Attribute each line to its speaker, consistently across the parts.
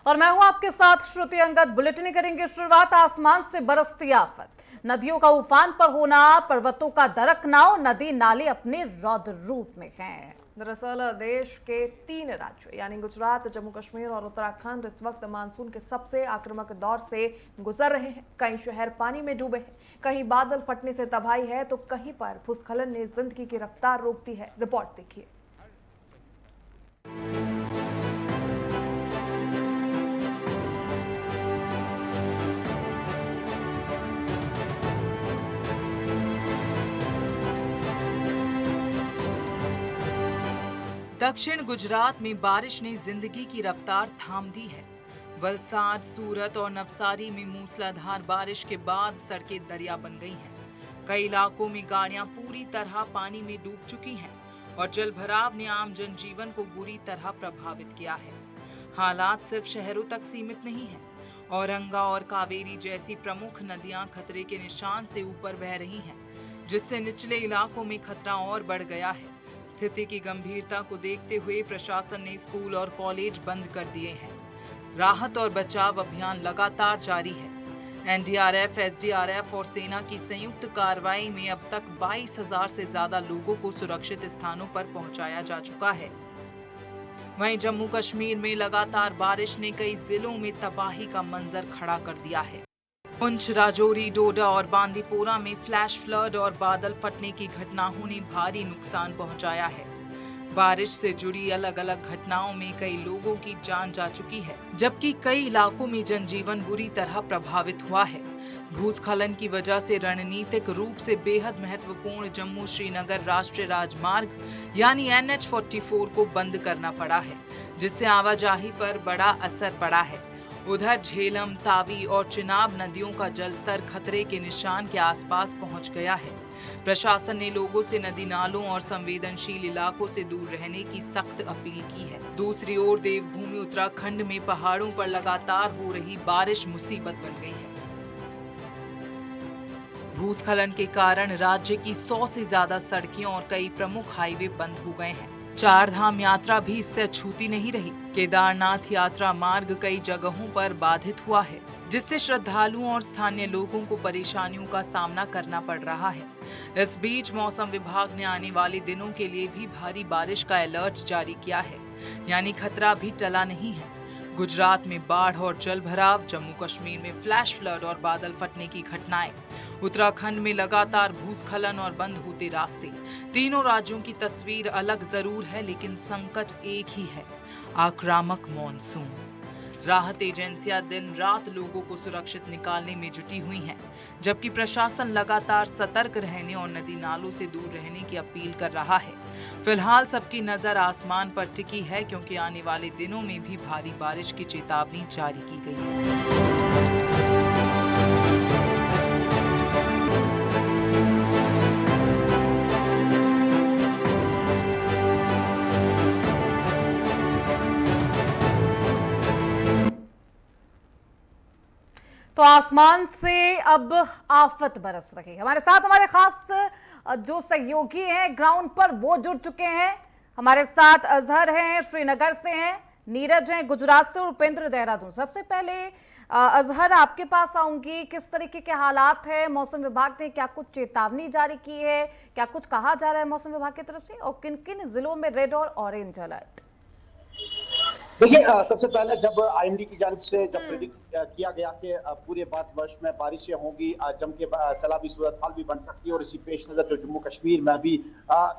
Speaker 1: और मैं हूं आपके साथ श्रुति अंगद। बुलेटिन करेंगे शुरुआत। आसमान से बरसती आफत, नदियों का उफान पर होना, पर्वतों का दरकना, नदी नाले अपने रौद्र रूप में हैं।
Speaker 2: दरअसल देश के 3 राज्य यानी गुजरात, जम्मू कश्मीर और उत्तराखंड इस वक्त मानसून के सबसे आक्रामक दौर से गुजर रहे हैं। कई शहर पानी में डूबे हैं, कहीं बादल फटने से तबाही है तो कहीं पर भूस्खलन ने जिंदगी की रफ्तार रोक दी है। रिपोर्ट देखिए।
Speaker 3: दक्षिण गुजरात में बारिश ने जिंदगी की रफ्तार थाम दी है। वलसाड, सूरत और नवसारी में मूसलाधार बारिश के बाद सड़कें दरिया बन गई हैं। कई इलाकों में गाड़ियां पूरी तरह पानी में डूब चुकी हैं और जलभराव ने आम जनजीवन को बुरी तरह प्रभावित किया है। हालात सिर्फ शहरों तक सीमित नहीं है। औरंगा और कावेरी जैसी प्रमुख नदियां खतरे के निशान से ऊपर बह रही हैं, जिससे निचले इलाकों में खतरा और बढ़ गया है। स्थिति की गंभीरता को देखते हुए प्रशासन ने स्कूल और कॉलेज बंद कर दिए हैं। राहत और बचाव अभियान लगातार जारी है। एनडीआरएफ, एसडीआरएफ और सेना की संयुक्त कार्रवाई में अब तक 22,000 से ज्यादा लोगों को सुरक्षित स्थानों पर पहुंचाया जा चुका है। वहीं जम्मू कश्मीर में लगातार बारिश ने कई जिलों में तबाही का मंजर खड़ा कर दिया है। पुंछ, राजौरी, डोडा और बांदीपोरा में फ्लैश फ्लड और बादल फटने की घटनाओं ने भारी नुकसान पहुंचाया है। बारिश से जुड़ी अलग अलग घटनाओं में कई लोगों की जान जा चुकी है, जबकि कई इलाकों में जनजीवन बुरी तरह प्रभावित हुआ है। भूस्खलन की वजह से रणनीतिक रूप से बेहद महत्वपूर्ण जम्मू श्रीनगर राष्ट्रीय राजमार्ग यानी NH-44 को बंद करना पड़ा है, जिससे आवाजाही पर बड़ा असर पड़ा है। उधर झेलम, तावी और चिनाब नदियों का जलस्तर खतरे के निशान के आसपास पहुंच गया है। प्रशासन ने लोगों से नदी नालों और संवेदनशील इलाकों से दूर रहने की सख्त अपील की है। दूसरी ओर देवभूमि उत्तराखंड में पहाड़ों पर लगातार हो रही बारिश मुसीबत बन गई है। भूस्खलन के कारण राज्य की 100 से ज्यादा सड़कें और कई प्रमुख हाईवे बंद हो गए हैं। 4 धाम यात्रा भी इससे अछूती नहीं रही। केदारनाथ यात्रा मार्ग कई जगहों पर बाधित हुआ है, जिससे श्रद्धालुओं और स्थानीय लोगों को परेशानियों का सामना करना पड़ रहा है। इस बीच मौसम विभाग ने आने वाले दिनों के लिए भी भारी बारिश का अलर्ट जारी किया है, यानी खतरा भी टला नहीं है। गुजरात में बाढ़ और जलभराव, जम्मू कश्मीर में फ्लैश फ्लड और बादल फटने की घटनाएं, उत्तराखंड में लगातार भूस्खलन और बंद होते रास्ते। तीनों राज्यों की तस्वीर अलग जरूर है, लेकिन संकट एक ही है, आक्रामक मॉनसून। राहत एजेंसियां दिन रात लोगों को सुरक्षित निकालने में जुटी हुई हैं, जबकि प्रशासन लगातार सतर्क रहने और नदी नालों से दूर रहने की अपील कर रहा है। फिलहाल सबकी नजर आसमान पर टिकी है, क्योंकि आने वाले दिनों में भी भारी बारिश की चेतावनी जारी की गई है।
Speaker 1: तो आसमान से अब आफत बरस रही है। हमारे साथ हमारे खास जो सहयोगी हैं ग्राउंड पर, वो जुड़ चुके हैं। हमारे साथ अजहर हैं, श्रीनगर से हैं, नीरज हैं गुजरात से, और उपेंद्र देहरादून। सबसे पहले अजहर, आपके पास आऊंगी। किस तरीके के हालात है? मौसम विभाग ने क्या कुछ चेतावनी जारी की है? क्या कुछ कहा जा रहा है मौसम विभाग की तरफ से? और किन किन जिलों में रेड और ऑरेंज अलर्ट?
Speaker 4: देखिए, सबसे पहले जब आईएमडी की जानिब से जब प्रेडिक्ट किया गया कि पूरे भारतवर्ष में बारिशें होंगी, जम के सैलाबी सूरत हाल भी बन सकती है, और इसी पेश नजर जो जम्मू कश्मीर में भी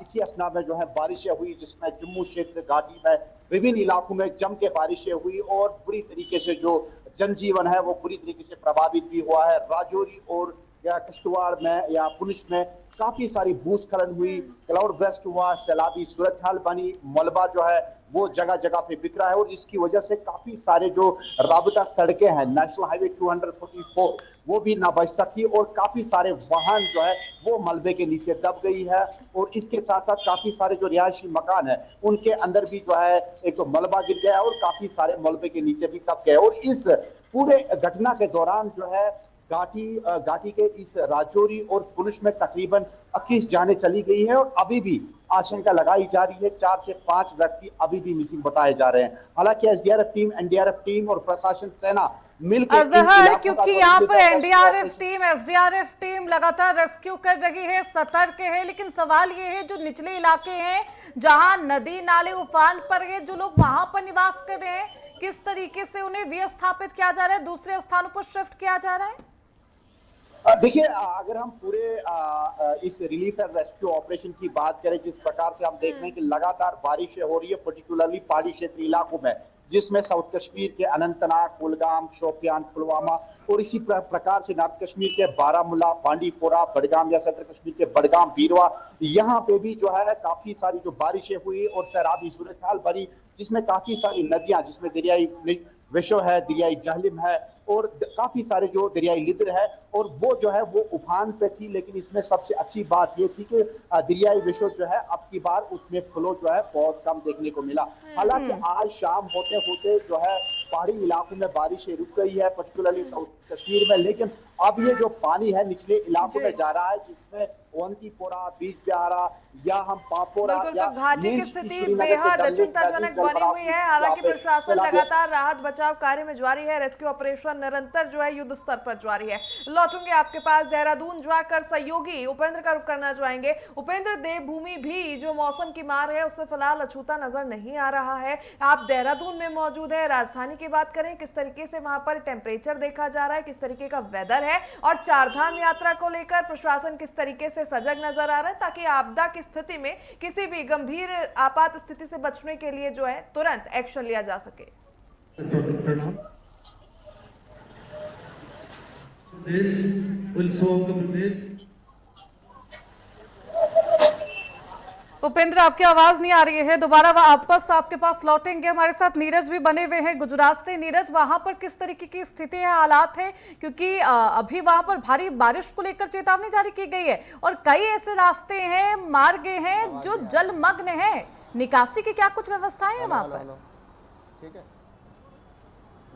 Speaker 4: इसी असना में जो है बारिशें हुई, जिसमें जम्मू क्षेत्र घाटी में विभिन्न इलाकों में जम के बारिशें हुई और बुरी तरीके से जो जनजीवन है वो बुरी तरीके से प्रभावित भी हुआ है। राजौरी और या किश्तवाड़ में या पुंछ में काफी सारी भूस्खलन हुई, क्लाउड ब्रेस्ट हुआ, सैलाबी सूरत हाल बनी, मलबा जो है वो जगह जगह पे बिखरा है, और इसकी वजह से काफी सारे जो राबता सड़कें हैं, नेशनल हाईवे 244 वो भी ना बच सकी, और काफी सारे वाहन जो है वो मलबे के नीचे दब गई है। और इसके साथ साथ काफी सारे जो रिहायशी मकान है उनके अंदर भी जो है एक तो मलबा गिर गया और काफी सारे मलबे के नीचे भी दब गए। और इस पूरे घटना के दौरान जो है घाटी के इस राजौरी और पुंछ में तकरीबन 21 जाने चली गई है और अभी भी आशंका लगाई जा रही है 4 से 5 व्यक्ति अभी भी मिसिंग बताए जा रहे हैं। हालांकि एसडीआरएफ टीम, एनडीआरएफ टीम और प्रशासन सेना मिलकर इन
Speaker 1: अजहर,
Speaker 4: इलाकों का
Speaker 1: क्योंकि यहाँ पर एनडीआरएफ टीम, एसडीआरएफ टीम लगातार रेस्क्यू कर रही है, सतर्क है, लेकिन सवाल ये है जो निचले इलाके हैं जहां नदी नाले उफान पर है, जो लोग वहां पर निवास कर रहे हैं, किस तरीके से उन्हें विस्थापित किया जा रहा है, दूसरे स्थानों पर शिफ्ट किया जा रहा है?
Speaker 4: देखिए, अगर हम पूरे इस रिलीफ एंड रेस्क्यू ऑपरेशन की बात करें, जिस प्रकार से हम देख रहे हैं कि लगातार बारिशें हो रही है, पर्टिकुलरली पहाड़ी क्षेत्र इलाकों में, जिसमें साउथ कश्मीर के अनंतनाग, कुलगाम, शोपियान, पुलवामा और इसी प्रकार से नॉर्थ कश्मीर के बारामूला, बांडीपोरा, बडगाम या सेंट्रल कश्मीर के बडगाम, बीरवा, यहाँ पे भी जो है काफी सारी जो बारिशें हुई और सैराबी सूरत हाल बनी, जिसमें काफी सारी नदियां, जिसमें दरियाई विशो है, दरियाई जहलिम है और काफी सारे जो दरियाई लिद्र है, और वो जो है वो उफान पे थी। लेकिन इसमें सबसे अच्छी बात ये थी कि दरियाई विशो जो है अब की बार उसमें फ्लो जो है बहुत कम देखने को मिला। हालांकि आज शाम होते होते जो है पहाड़ी इलाकों में बारिशें रुक गई है, पर्टिकुलरली साउथ कश्मीर में, लेकिन अब ये जो पानी है निचले इलाकों में जा रहा है, जिसमें ओवंतीपोरा, बीज बिहारा या हम पापोरा या
Speaker 2: तो घाटी की स्थिति बेहद चिंताजनक बनी हुई है। हालांकि प्रशासन लगातार राहत बचाव कार्य में जारी है, रेस्क्यू ऑपरेशन निरंतर जो है युद्ध स्तर पर जारी है। लौटूंगे आपके पास, देहरादून जाकर सहयोगी उपेंद्र का रुख करना चाहेंगे। उपेंद्र, देवभूमि भी जो मौसम की मार है उससे फिलहाल अछूता नजर नहीं आ रहा है। आप देहरादून में मौजूद है, राजधानी की बात करें, किस तरीके से वहां पर टेम्परेचर देखा जा रहा है, किस तरीके का वेदर है, और चारधाम यात्रा को लेकर प्रशासन किस तरीके से सजग नजर आ रहा है, ताकि आपदा की स्थिति में किसी भी गंभीर आपात स्थिति से बचने के लिए जो है तुरंत एक्शन लिया जा सके।
Speaker 5: प्रणाम। प्रदेश उत्सवों का प्रदेश।
Speaker 1: उपेंद्र, आपकी आवाज नहीं आ रही है, दोबारा वापस आपके पास लौटेंगे। हमारे साथ नीरज भी बने हुए हैं गुजरात से। नीरज, वहां पर किस तरीके की स्थिति है, हालात है, क्योंकि अभी वहां पर भारी बारिश को लेकर चेतावनी जारी की गई है और कई ऐसे रास्ते हैं, मार्ग हैं जो जलमग्न है, निकासी की क्या कुछ व्यवस्थाएं है वहां पर?
Speaker 6: ठीक है,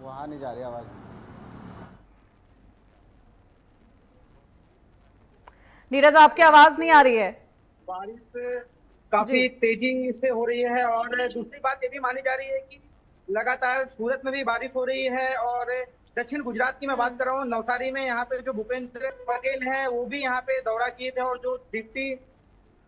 Speaker 6: वहां नहीं जा रही आवाज।
Speaker 1: नीरज, आपकी आवाज नहीं आ रही है।
Speaker 7: बारिश काफी तेजी से हो रही है और दूसरी बात ये भी मानी जा रही है कि लगातार सूरत में भी बारिश हो रही है और दक्षिण गुजरात की मैं बात कर रहा हूँ, नवसारी में यहाँ पे जो भूपेंद्र पटेल है वो भी यहाँ पे दौरा किए थे और जो डिप्टी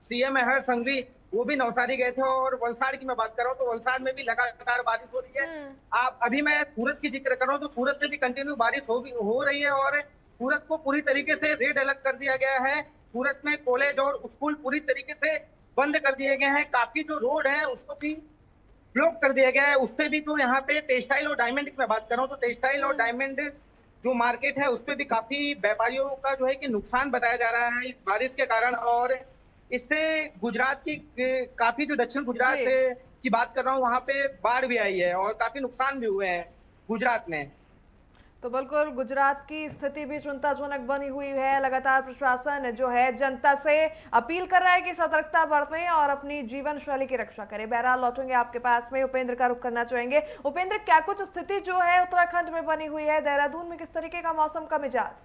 Speaker 7: सीएम है हर्ष संघवी वो भी नवसारी गए थे। और वलसाड़ की मैं बात कर रहा हूँ तो वलसाड़ में भी लगातार बारिश हो रही है। आप अभी मैं सूरत की जिक्र कर रहा हूँ तो सूरत में भी कंटिन्यू बारिश हो रही है और सूरत को पूरी तरीके से रेड अलर्ट कर दिया गया है। सूरत में कॉलेज और स्कूल पूरी तरीके से बंद कर दिए गए हैं। काफी जो रोड है उसको भी ब्लॉक कर दिया गया है। उससे भी जो यहाँ पे टेक्सटाइल और डायमंड की मैं बात कर रहा हूँ तो टेक्सटाइल और डायमंड जो मार्केट है उसपे भी काफी व्यापारियों का जो है कि नुकसान बताया जा रहा है इस बारिश के कारण। और इससे गुजरात की काफी जो दक्षिण गुजरात की बात कर रहा हूँ वहां पे बाढ़ भी आई है और काफी नुकसान भी हुए हैं गुजरात में।
Speaker 2: तो बिल्कुल गुजरात की स्थिति भी चिंताजनक बनी हुई है। लगातार प्रशासन जो है जनता से अपील कर रहा है कि सतर्कता बरतें और अपनी जीवन शैली की रक्षा करें। बहरहाल लौटेंगे आपके पास में, उपेंद्र का रुख करना चाहेंगे। उपेंद्र, क्या कुछ स्थिति जो है उत्तराखंड में बनी हुई है, देहरादून में किस तरीके का मौसम का मिजाज?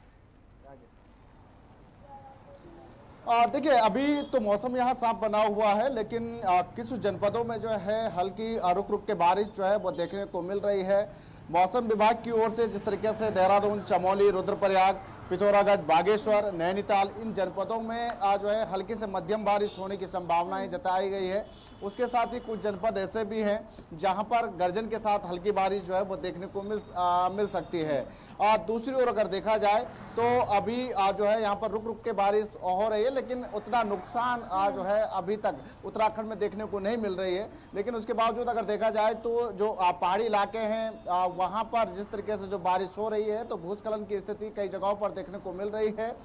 Speaker 6: देखिए, अभी तो मौसम यहाँ साफ बना हुआ है, लेकिन कुछ जनपदों में जो है हल्की रुक रुक के बारिश जो है वो देखने को मिल रही है। मौसम विभाग की ओर से जिस तरीके से देहरादून, चमोली, रुद्रप्रयाग, पिथौरागढ़, बागेश्वर, नैनीताल इन जनपदों में जो है हल्की से मध्यम बारिश होने की संभावनाएं जताई गई है। उसके साथ ही कुछ जनपद ऐसे भी हैं जहां पर गर्जन के साथ हल्की बारिश जो है वो देखने को मिल सकती है। और दूसरी ओर अगर देखा जाए तो अभी जो है यहाँ पर रुक रुक के बारिश हो रही है, लेकिन उतना नुकसान जो है अभी तक उत्तराखंड में देखने को नहीं मिल रही है। लेकिन उसके बावजूद अगर देखा जाए तो जो पहाड़ी इलाके हैं वहाँ पर जिस तरीके से जो बारिश हो रही है तो भूस्खलन की स्थिति कई जगहों पर देखने को मिल रही है।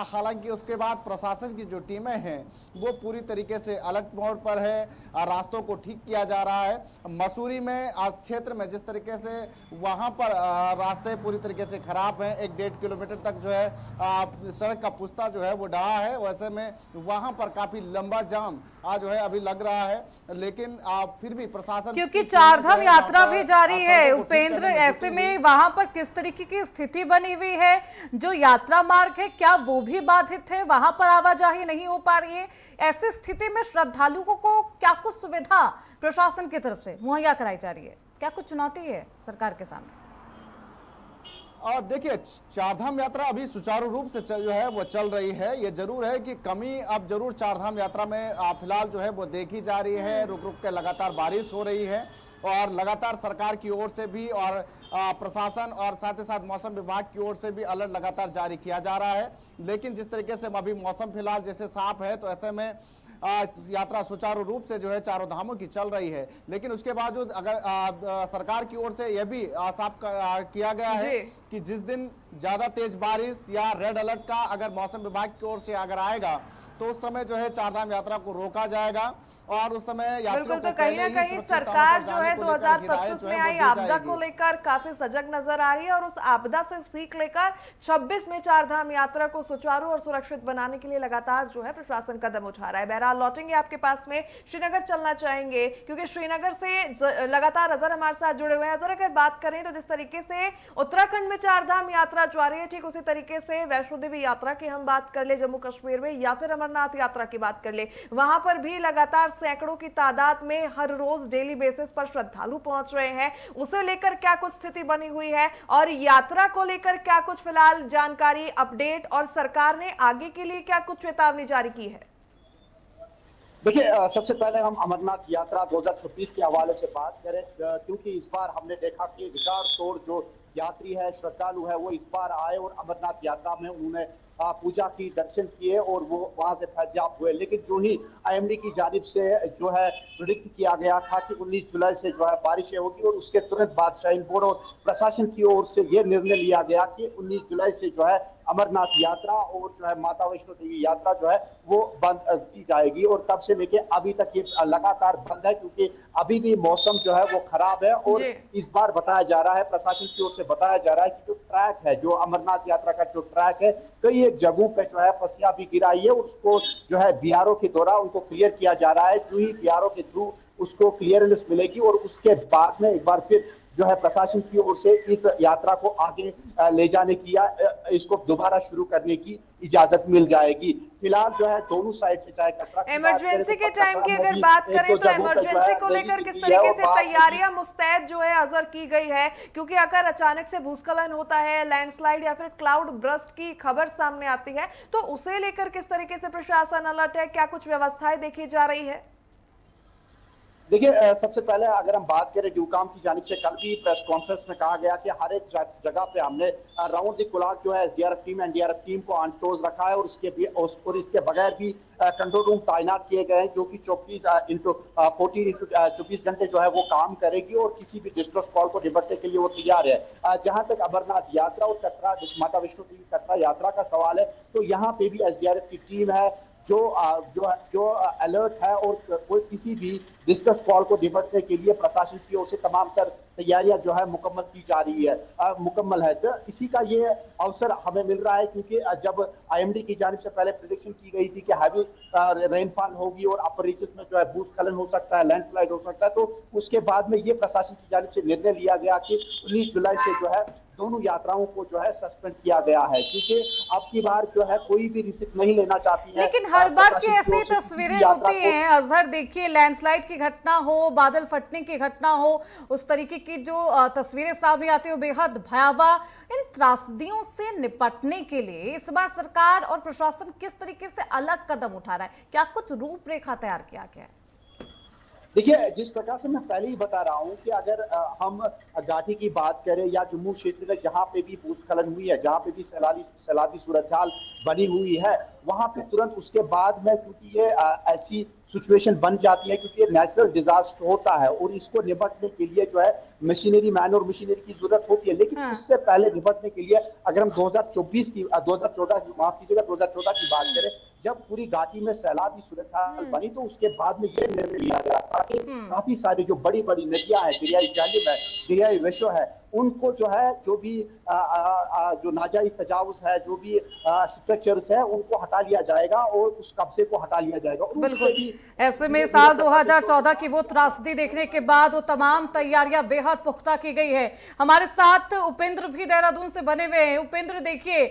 Speaker 6: हालांकि उसके बाद प्रशासन की जो टीमें हैं वो पूरी तरीके से अलर्ट मोड पर है, रास्तों को ठीक किया जा रहा है। मसूरी में आज क्षेत्र में जिस तरीके से वहाँ पर रास्ते पूरी तरीके से खराब हैं, 1-1.5 किलोमीटर तक जो है सड़क का पुस्ता जो है वो डहा है, वैसे में वहाँ पर काफ़ी लंबा जाम जो है अभी लग रहा है, लेकिन फिर भी प्रशासन
Speaker 1: क्योंकि
Speaker 6: की टीम
Speaker 1: चारधाम
Speaker 6: जो है
Speaker 1: यात्रा
Speaker 6: वहाँ
Speaker 1: भी
Speaker 6: पर,
Speaker 1: जारी है
Speaker 6: सड़कों को ठीक
Speaker 1: उपेंद्र,
Speaker 6: करने में
Speaker 1: ऐसे
Speaker 6: जुटी
Speaker 1: में
Speaker 6: हुई।
Speaker 1: वहां पर किस तरीके की स्थिति बनी हुई है? जो यात्रा मार्ग है क्या वो भी बाधित है? वहां पर आवाजाही नहीं हो पा रही है? ऐसी स्थिति में श्रद्धालुओं को क्या कुछ सुविधा प्रशासन की तरफ से मुहैया कराई जा रही है? क्या कुछ चुनौती है सरकार के सामने?
Speaker 6: और देखिए, चारधाम यात्रा अभी सुचारू रूप से जो है वो चल रही है। ये जरूर है कि कमी अब जरूर चारधाम यात्रा में फिलहाल जो है वो देखी जा रही है। रुक रुक के लगातार बारिश हो रही है और लगातार सरकार की ओर से भी और प्रशासन और साथ ही साथ मौसम विभाग की ओर से भी अलर्ट लगातार जारी किया जा रहा है। लेकिन जिस तरीके से अभी मौसम फिलहाल जैसे साफ है, तो ऐसे में यात्रा सुचारू रूप से जो है चारों धामों की चल रही है। लेकिन उसके बावजूद अगर सरकार की ओर से यह भी साफ किया गया है कि जिस दिन ज्यादा तेज बारिश या रेड अलर्ट का अगर मौसम विभाग की ओर से अगर आएगा, तो उस समय जो है चारधाम यात्रा को रोका जाएगा और उस समय
Speaker 2: बिल्कुल। तो कहीं ना कहीं सरकार जो है 2025 में आई आपदा को लेकर काफी सजग नजर आ रही है और उस आपदा से सीख लेकर 26 में चारधाम यात्रा को सुचारू और सुरक्षित बनाने के लिए लगातार जो है प्रशासन कदम उठा रहा है। बहरहाल लौटेंगे आपके पास में, श्रीनगर चलना चाहेंगे क्योंकि श्रीनगर से लगातार अजहर हमारे साथ जुड़े हुए हैं। अजहर, अगर बात करें तो जिस तरीके से उत्तराखंड में चारधाम यात्रा जारी है, ठीक उसी तरीके से वैष्णो देवी यात्रा की हम बात कर ले जम्मू कश्मीर में, या फिर अमरनाथ यात्रा की बात कर ले, वहां पर भी लगातार सैकड़ों की तादाद में हर रोज डेली बेसिस पर श्रद्धालु पहुंच रहे हैं। उसे लेकर क्या कुछ स्थिति बनी हुई है और यात्रा को लेकर क्या कुछ फिलहाल जानकारी, अपडेट, और सरकार ने आगे के लिए क्या कुछ चेतावनी जारी की है?
Speaker 4: देखिए, सबसे पहले हम अमरनाथ यात्रा 2026 के हवाले से बात करें, क्योंकि इस बार हमने देखा कि रिकॉर्ड तोड़ जो यात्री है, श्रद्धालु है, वो इस बार आए और अमरनाथ यात्रा में उन्होंने पूजा की, दर्शन किए और वो वहां से फैजाब हुए। लेकिन जो ही आईएमडी की जानिब से जो है प्रेडिक्ट किया गया था कि 19 जुलाई से जो है बारिशें होगी और उसके तुरंत बाद शाहीन बोर्ड और प्रशासन की ओर से ये निर्णय लिया गया कि 19 जुलाई से जो है अमरनाथ यात्रा और जो है माता वैष्णो देवी यात्रा जो है वो बंद की जाएगी। और तब से लेके अभी तक ये लगातार बंद है, क्योंकि अभी भी मौसम जो है वो खराब है। और इस बार बताया जा रहा है, प्रशासन की ओर से बताया जा रहा है कि जो ट्रैक है, जो अमरनाथ यात्रा का जो ट्रैक है, कई एक जगहों पे जो है पसिया भी गिराई है, उसको जो है बीआरओ के द्वारा उनको क्लियर किया जा रहा है। जो ही बीआरओ के थ्रू उसको क्लियरेंस मिलेगी और उसके बाद में एक बार फिर जो है प्रशासन की ओर से इस यात्रा को आगे ले जाने की या इसको दोबारा शुरू करने की इजाजत मिल जाएगी। फिलहाल जो है दोनों साइड से, चाहे कटरा
Speaker 2: इमरजेंसी के टाइम की अगर बात करें तो इमरजेंसी को लेकर किस तरीके से तैयारियां मुस्तैद जो है अजहर की गई है, क्योंकि अगर अचानक से भूस्खलन होता है, लैंडस्लाइड या फिर क्लाउड ब्रस्ट की खबर सामने आती है, तो उसे लेकर किस तरीके से प्रशासन अलर्ट है, क्या कुछ व्यवस्थाएं देखी जा रही है?
Speaker 4: देखिए, सबसे पहले अगर हम बात करें ड्यूकाम की जानिब से कल भी प्रेस कॉन्फ्रेंस में कहा गया कि हर एक जगह पे हमने राउंड द क्लॉक जो है एसडीआरएफ टीम एनडीआरएफ टीम को ऑन टोज रखा है और इसके बगैर भी कंट्रोल रूम तैनात किए गए हैं, जो कि 24 घंटे जो है वो काम करेगी और किसी भी डिस्ट्रेस कॉल को निपटने के लिए वो तैयार है। जहां तक अमरनाथ यात्रा और कटरा माता वैष्णो देवी कटरा यात्रा का सवाल है, तो यहाँ पे भी एसडीआरएफ की टीम है जो अलर्ट है और कोई किसी भी डिस्ट्रेस कॉल को निपटने के लिए प्रशासन की ओर से तमाम तर तैयारियां जो है मुकम्मल की जा रही है, मुकम्मल है। तो इसी का ये अवसर हमें मिल रहा है, क्योंकि जब आईएमडी की जानिब से पहले प्रेडिक्शन की गई थी कि हैवी रेनफॉल होगी और अपर रीचेस में जो है भूस्खलन हो सकता है, लैंडस्लाइड हो सकता है, तो उसके बाद में ये प्रशासन की जानिब से निर्णय लिया गया कि 19 जुलाई से जो है दोनों यात्राओं को जो है सस्पेंड किया गया है, क्योंकि अब की बार जो है कोई भी रिस्क नहीं लेना चाहती है।
Speaker 1: लेकिन हर बार की ऐसी तस्वीरें होती हैं अजहर, देखिए लैंडस्लाइड की घटना हो, बादल फटने की घटना हो, उस तरीके की जो तस्वीरें सामने आती हो बेहद भयावह। इन त्रासदियों से निपटने के लिए इस बार सरकार और प्रशासन किस तरीके से अलग कदम उठा रहा है? क्या कुछ रूपरेखा तैयार किया गया है?
Speaker 4: देखिए, जिस प्रकार से मैं पहले ही बता रहा हूं कि अगर हम घाटी की बात करें या जम्मू क्षेत्र में जहां पे भी भूस्खलन हुई है, जहां पे भी सैलाबी सूरत हाल बनी हुई है, वहां पे तुरंत उसके बाद में, क्योंकि ये ऐसी सिचुएशन बन जाती है, क्योंकि ये नेचुरल डिजास्टर होता है और इसको निपटने के लिए जो है मशीनरी, मैन और मशीनरी की जरूरत होती है। लेकिन उससे पहले निपटने के लिए अगर हम 2014 की बात करें, जब पूरी घाटी में सैलाबी सूरत हाल बनी, तो उसके बाद में ये निर्णय लिया गया था कि काफी सारी जो बड़ी बड़ी नदियां हैं, दरियाई जालिम है, दरियाई विश्व है, उनको जो है जो भी जो नाजायज तजावुज है, जो भी स्ट्रक्चर्स है, उनको हटा लिया जाएगा और उस कब्जे को हटा लिया जाएगा। और
Speaker 1: बिल्कुल, ऐसे में साल 2014 की वो त्रासदी देखने के बाद वो तमाम तैयारियां बेहद पुख्ता की गई है। हमारे साथ उपेंद्र भी देहरादून से बने हुए हैं। उपेंद्र, देखिए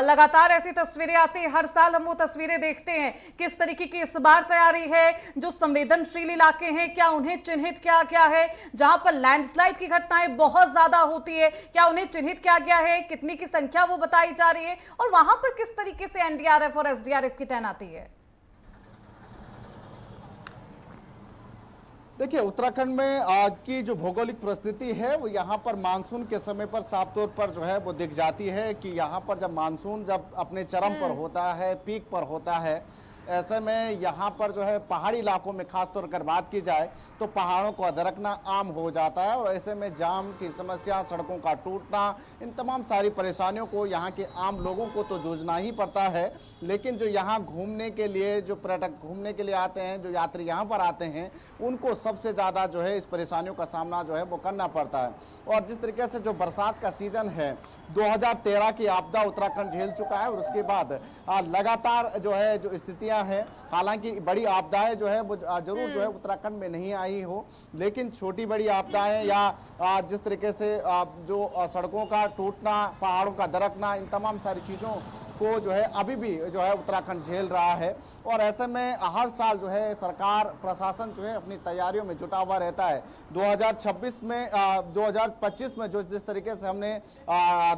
Speaker 1: लगातार ऐसी तस्वीरें आती है, हर साल हम वो तस्वीरें देखते हैं। किस तरीके की इस बार तैयारी है? जो संवेदनशील इलाके हैं, क्या उन्हें चिन्हित किया गया है? जहां पर लैंडस्लाइड की घटनाएं बहुत ज्यादा होती है, क्या उन्हें चिन्हित किया गया है? कितनी की संख्या वो बताई जा रही है और वहां पर किस तरीके से एनडीआरएफ और एसडीआरएफ की तैनाती है?
Speaker 6: देखिए, उत्तराखंड में आज की जो भौगोलिक परिस्थिति है वो यहाँ पर मानसून के समय पर साफ तौर पर जो है वो दिख जाती है कि यहाँ पर जब मानसून जब अपने चरम पर होता है, पीक पर होता है, ऐसे में यहाँ पर जो है पहाड़ी इलाकों में खासतौर पर बात की जाए तो पहाड़ों को दरकना आम हो जाता है और ऐसे में जाम की समस्या, सड़कों का टूटना, इन तमाम सारी परेशानियों को यहाँ के आम लोगों को तो जूझना ही पड़ता है। लेकिन जो यहाँ घूमने के लिए, जो पर्यटक घूमने के लिए आते हैं, जो यात्री यहाँ पर आते हैं, उनको सबसे ज़्यादा जो है इस परेशानियों का सामना जो है वो करना पड़ता है। और जिस तरीके से जो बरसात का सीजन है, 2013 की आपदा उत्तराखंड झेल चुका है और उसके बाद लगातार जो है जो स्थितियां हैं, हालांकि बड़ी आपदाएं जो है वो जरूर जो है उत्तराखंड में नहीं आई हो, लेकिन छोटी बड़ी आपदाएं या जिस तरीके से जो सड़कों का टूटना, पहाड़ों का दरकना, इन तमाम सारी चीज़ों को जो है अभी भी जो है उत्तराखंड झेल रहा है। और ऐसे में हर साल जो है सरकार, प्रशासन जो है अपनी तैयारियों में जुटा हुआ रहता है। 2026 में 2025 में जो जिस तरीके से हमने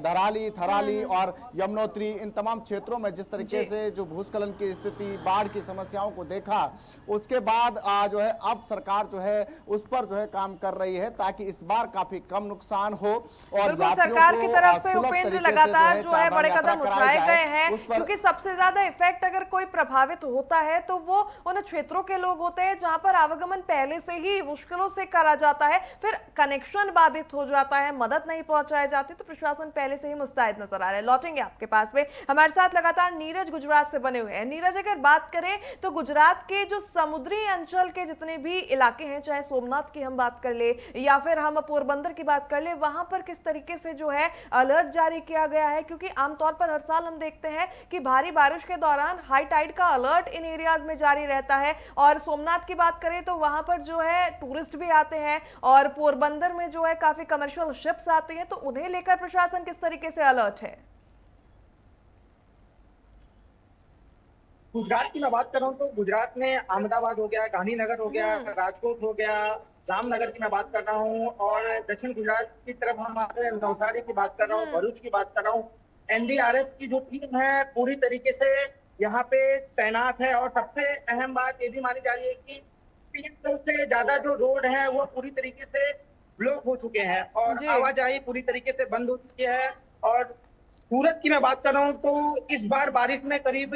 Speaker 6: धराली, थराली और यमुनोत्री, इन तमाम क्षेत्रों में जिस तरीके से जो भूस्खलन की स्थिति, बाढ़ की समस्याओं को देखा, उसके बाद जो है अब सरकार जो है उस पर जो है काम कर रही है ताकि इस बार काफी कम नुकसान हो और
Speaker 2: सरकार की तरफ से उपेंद्र लगातार जो है बड़े कदम उठाए गए हैं, क्योंकि सबसे ज्यादा इफेक्ट अगर कोई प्रभावित होता है तो वो उन क्षेत्रों के लोग होते हैं जहां पर आवागमन पहले से ही मुश्किलों से करा जाता है, फिर कनेक्शन बाधित हो जाता है, मदद नहीं पहुंचाई जाती, तो प्रशासन पहले से ही मुस्तैद नजर आ रहा है। लौटेंगे आपके पास में, हमारे साथ लगातार नीरज गुजरात से बने हुए हैं। नीरज, अगर बात करें तो गुजरात के जो समुद्री अंचल के जितने भी इलाके हैं, चाहे सोमनाथ की हम बात कर ले या फिर हम पोरबंदर की बात कर ले, वहां पर किस तरीके से जो है अलर्ट जारी किया गया है? क्योंकि आमतौर पर हर साल हम देखते हैं कि भारी बारिश के दौरान हाई टाइड का अलर्ट इन एरियाज में जारी रहता है। और सोमनाथ की बात करें तो वहां पर जो है टूरिस्ट भी आते हैं और पोरबंदर में जो है काफी कमर्शियल शिप्स आती हैं, तो उन्हें लेकर प्रशासन किस तरीके से अलर्ट है?
Speaker 7: गुजरात की मैं बात कर रहा हूँ तो गुजरात में अहमदाबाद हो गया, गांधीनगर हो गया, राजकोट हो गया, जामनगर की मैं बात कर रहा हूँ और दक्षिण गुजरात की तरफ हम आते हैं, नवसारी की बात कर रहा हूँ, भरूच की बात कर रहा हूँ। एनडीआरएफ की जो टीम है पूरी तरीके से यहाँ पे तैनात है और सबसे अहम बात ये भी मानी जा रही है कि 300 से ज्यादा जो रोड है वो पूरी तरीके से ब्लॉक हो चुके हैं और आवाजाही पूरी तरीके से बंद हो चुकी है। और सूरत की मैं बात कर रहा हूँ तो इस बार बारिश में करीब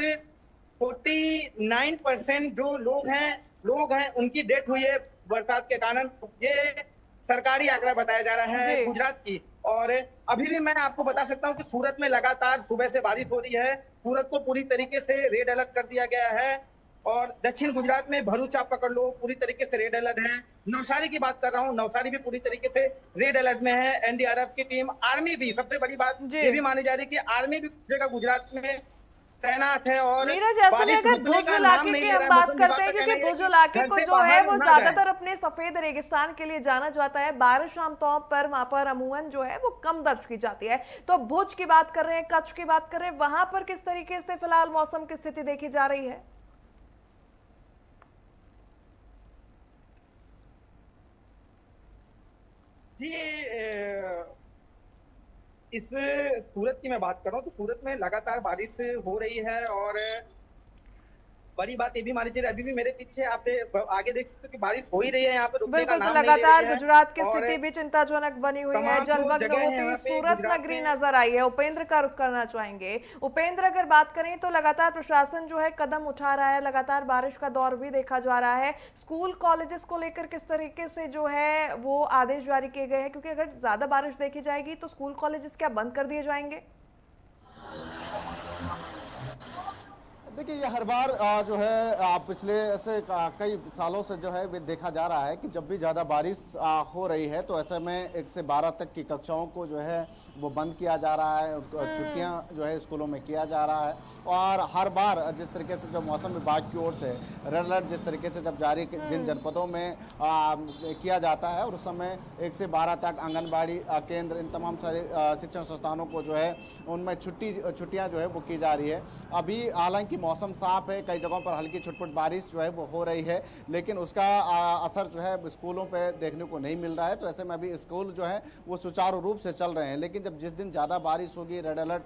Speaker 7: 49% जो लोग हैं उनकी डेथ हुई है बरसात के कारण। ये सरकारी आंकड़ा बताया जा रहा है गुजरात की। और अभी भी मैं आपको बता सकता हूं कि सूरत में लगातार सुबह से बारिश हो रही है। सूरत को पूरी तरीके से रेड अलर्ट कर दिया गया है और दक्षिण गुजरात में भरूच आप पकड़ लो, पूरी तरीके से रेड अलर्ट है। नवसारी की बात कर रहा हूँ, नवसारी भी पूरी तरीके से रेड अलर्ट में है। एनडीआरएफ की टीम, आर्मी भी, सबसे बड़ी बात ये भी मानी जा रही है कि आर्मी भी जगह गुजरात में तैनात है। और
Speaker 2: नीरज, ऐसे में अगर भुज इलाके की हम बात करते हैं, क्योंकि भुज इलाके को जो है वो ज्यादातर अपने सफेद रेगिस्तान के लिए जाना जाता है, बारिश आमतौर पर वहां पर अमूमन जो है वो कम दर्ज की जाती है। तो भुज की बात कर रहे हैं, कच्छ की बात कर रहे हैं, वहां पर किस तरीके से फिलहाल मौसम की स्थिति देखी जा रही है?
Speaker 7: जी, इस सूरत की मैं बात कर रहा हूँ तो सूरत में लगातार बारिश हो रही है और बड़ी बात ये भी मानी जा रही है, अभी भी मेरे पीछे आप आगे देख सकते हो कि बारिश हो ही रही है, यहाँ पे रुकने का नाम नहीं ले रही है।
Speaker 2: लगातार गुजरात की स्थिति भी चिंताजनक बनी हुई है, जलमग्न होती सूरत नगरी नजर आई है। उपेंद्र का रुख करना चाहेंगे। उपेंद्र, अगर बात करें तो लगातार प्रशासन जो है कदम उठा रहा है, लगातार बारिश का दौर भी देखा जा रहा है। स्कूल कॉलेजेस को लेकर किस तरीके से जो है वो आदेश जारी किए गए हैं? क्योंकि अगर ज्यादा बारिश देखी जाएगी तो स्कूल कॉलेजेस क्या बंद कर दिए जाएंगे?
Speaker 6: देखिए ये हर बार जो है पिछले ऐसे कई सालों से जो है ये देखा जा रहा है कि जब भी ज़्यादा बारिश हो रही है तो ऐसे में 1 से 12 तक की कक्षाओं को जो है वो बंद किया जा रहा है, छुट्टियां जो है स्कूलों में किया जा रहा है। और हर बार जिस तरीके से जो मौसम विभाग की ओर से रेड अलर्ट जिस तरीके से जब जारी जिन जनपदों में किया जाता है और उस समय 1 से 12 तक आंगनबाड़ी केंद्र इन तमाम सारे शिक्षण संस्थानों को जो है उनमें छुट्टियां जो है वो की जा रही है। अभी हालांकि मौसम साफ है, कई जगहों पर हल्की छुटपुट बारिश जो है वो हो रही है, लेकिन उसका असर जो है स्कूलों पे देखने को नहीं मिल रहा है। तो ऐसे में अभी स्कूल जो है वो सुचारू रूप से चल रहे हैं, लेकिन जब जिस दिन ज़्यादा बारिश होगी, रेड अलर्ट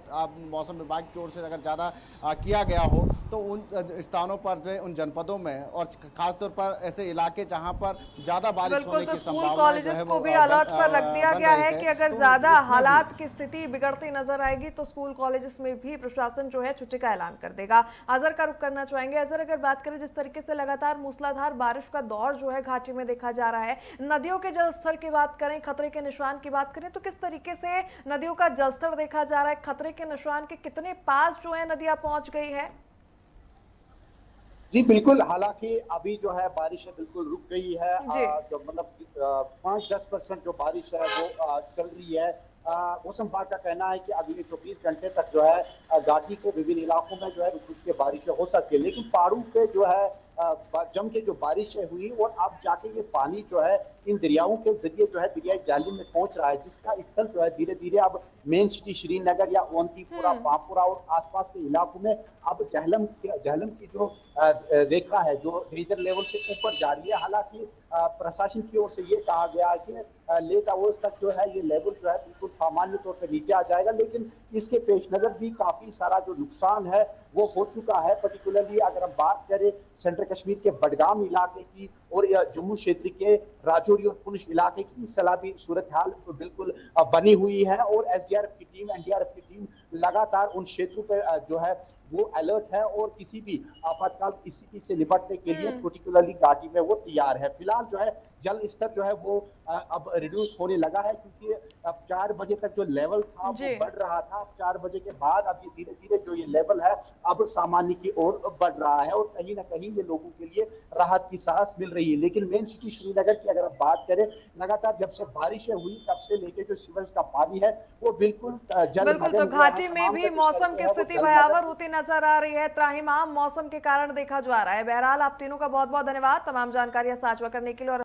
Speaker 6: मौसम विभाग की ओर से अगर ज़्यादा किया गया हो तो उन स्थानों पर जो है उन जनपदों में और खासतौर पर ऐसे इलाके जहाँ पर ज़्यादा बारिश होने की
Speaker 2: स्कूल
Speaker 6: संभावना
Speaker 2: कॉलेजेस को भी अलर्ट पर रख दिया गया है कि अगर ज्यादा हालात की स्थिति बिगड़ती नजर आएगी तो स्कूल कॉलेजेस में भी प्रशासन जो है छुट्टी का ऐलान कर देगा। अजहर का रुख करना चाहेंगे। अजहर, अगर बात करें जिस तरीके से लगातार मूसलाधार बारिश का दौर जो है घाटी में देखा जा रहा है, नदियों के जलस्तर की बात करें, खतरे के निशान की बात करें, तो किस तरीके से नदियों का जलस्तर देखा जा रहा है? खतरे के निशान के कितने पास जो है नदियां पहुंच गई है?
Speaker 4: जी बिल्कुल, हालांकि अभी जो है बारिश बिल्कुल रुक गई है।
Speaker 2: जी।
Speaker 4: जो मतलब 5-10% जो बारिश है वो चल रही है। मौसम विभाग का कहना है कि अगले 24 घंटे तक जो है घाटी के विभिन्न इलाकों में जो है रुक रुक के बारिशें हो सकती है, लेकिन पहाड़ों पे जो है जम के जो बारिशें हुई और अब जाके ये पानी जो है इन दरियाओं के जरिए जो है दरियाई जालिम में पहुंच रहा है, जिसका स्तर जो है धीरे धीरे अब मेन सिटी श्रीनगर या ओंतीपुरा, बांकुरा और आसपास के इलाकों में अब जहलम की जो रेखा है जो डेंजर लेवल से ऊपर जा रही है। हालांकि प्रशासन की ओर से ये कहा गया है कि लेट आवर्स तक जो है ये लेवल जो है बिल्कुल सामान्य तौर पर नीचे आ जाएगा, लेकिन इसके पेश नजर भी काफी सारा जो नुकसान है वो हो चुका है। पर्टिकुलरली अगर हम बात करें सेंट्रल कश्मीर के बडगाम इलाके की और जम्मू क्षेत्र के राजौरी और पुंछ इलाके की सैलाबी सूरत हाल तो बिल्कुल बनी हुई है और एसडीआरएफ की टीम, एनडीआरएफ की टीम लगातार उन क्षेत्रों पर जो है वो अलर्ट है और किसी भी आपातकाल स्थिति से निपटने के लिए पर्टिकुलरली घाटी में वो तैयार है। फिलहाल जो है जल स्तर जो है वो अब रिड्यूस होने लगा है, क्योंकि अब 4 बजे तक जो लेवल था वो बढ़ रहा था। अब 4 बजे के बाद अब ये धीरे धीरे जो ये लेवल है अब सामान्य की ओर बढ़ रहा है और कहीं ना कहीं ये लोगों के लिए राहत की सांस मिल रही है। लेकिन मेन सिटी श्रीनगर की अगर बात करें, लगातार जब से बारिशें हुई तब से लेके जो सीवर्स का पानी है वो बिल्कुल
Speaker 2: तो घाटी में भी मौसम की स्थिति भयावह होती नजर आ रही है। त्राहिमाम मौसम के कारण देखा जा रहा है। बहरहाल आप तीनों का बहुत बहुत धन्यवाद तमाम जानकारियां साझा करने के लिए। और